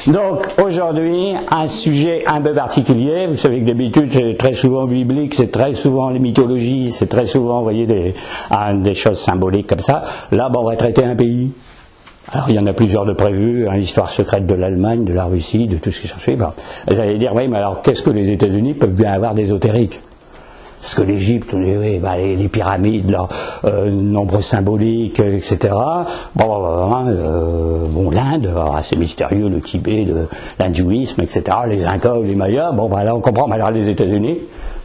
Donc aujourd'hui, un sujet un peu particulier. Vous savez que d'habitude c'est très souvent biblique, c'est très souvent les mythologies, c'est très souvent, vous voyez, des choses symboliques comme ça. Là, on va traiter un pays. Alors il y en a plusieurs de prévus, hein, l'histoire secrète de l'Allemagne, de la Russie, de tout ce qui s'en suit. Bon. Vous allez dire, oui, mais alors qu'est-ce que les États-Unis peuvent bien avoir d'ésotérique? Parce que l'Égypte, oui, les pyramides, leurs nombreux symboliques, etc. L'Inde, c'est mystérieux, le Tibet, l'hindouisme, etc. Les Incas, les Mayas, là on comprend. Mais alors les États-Unis,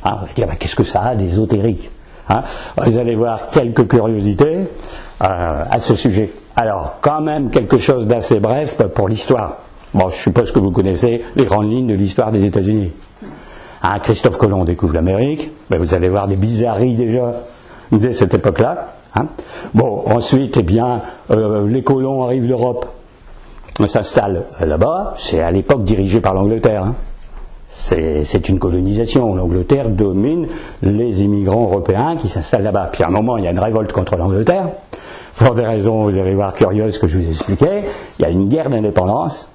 hein, on va dire, qu'est-ce que ça a d'ésotérique, hein? Vous allez voir quelques curiosités à ce sujet. Alors, quand même quelque chose d'assez bref pour l'histoire. Bon, je suppose que vous connaissez les grandes lignes de l'histoire des États-Unis. Hein, Christophe Colomb découvre l'Amérique, vous allez voir des bizarreries déjà dès cette époque-là. Hein. Bon, ensuite, les colons arrivent d'Europe, s'installent là-bas. C'est à l'époque dirigé par l'Angleterre. Hein. C'est une colonisation. L'Angleterre domine les immigrants européens qui s'installent là-bas. Puis à un moment, il y a une révolte contre l'Angleterre. Pour des raisons, vous allez voir, curieuses que je vous expliquais. Il y a une guerre d'indépendance.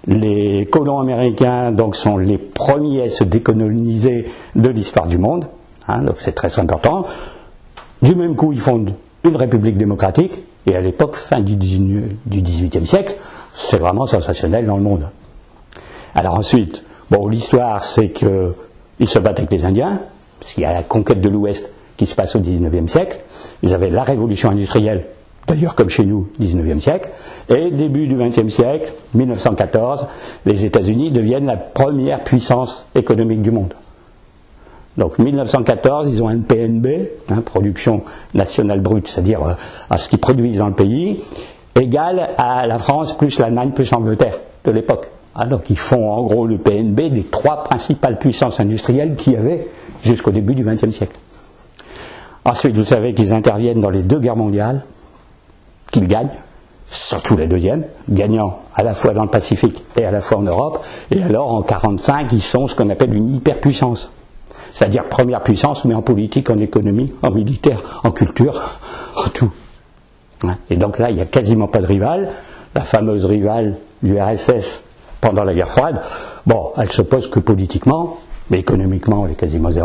Les colons américains donc sont les premiers à se décoloniser de l'histoire du monde, hein, donc c'est très important. Du même coup, ils fondent une république démocratique, et à l'époque, fin du XVIIIe siècle, c'est vraiment sensationnel dans le monde. Alors ensuite, l'histoire, c'est qu'ils se battent avec les Indiens, parce qu'il y a la conquête de l'Ouest qui se passe au XIXe siècle. Ils avaient la révolution industrielle, d'ailleurs comme chez nous, 19e siècle, et début du 20e siècle, 1914, les États-Unis deviennent la première puissance économique du monde. Donc 1914, ils ont un PNB, production nationale brute, c'est-à-dire à ce qu'ils produisent dans le pays, égal à la France plus l'Allemagne plus l'Angleterre de l'époque. Donc ils font en gros le PNB des trois principales puissances industrielles qu'il y avait jusqu'au début du 20e siècle. Ensuite, vous savez qu'ils interviennent dans les deux guerres mondiales, qu'ils gagnent, surtout la deuxième, gagnant à la fois dans le Pacifique et à la fois en Europe, et alors en 1945, ils sont ce qu'on appelle une hyperpuissance, c'est-à-dire première puissance, mais en politique, en économie, en militaire, en culture, en tout. Et donc là, il n'y a quasiment pas de rival. La fameuse rivale, l'URSS, pendant la guerre froide, elle se pose que politiquement, mais économiquement, elle est quasiment zéro.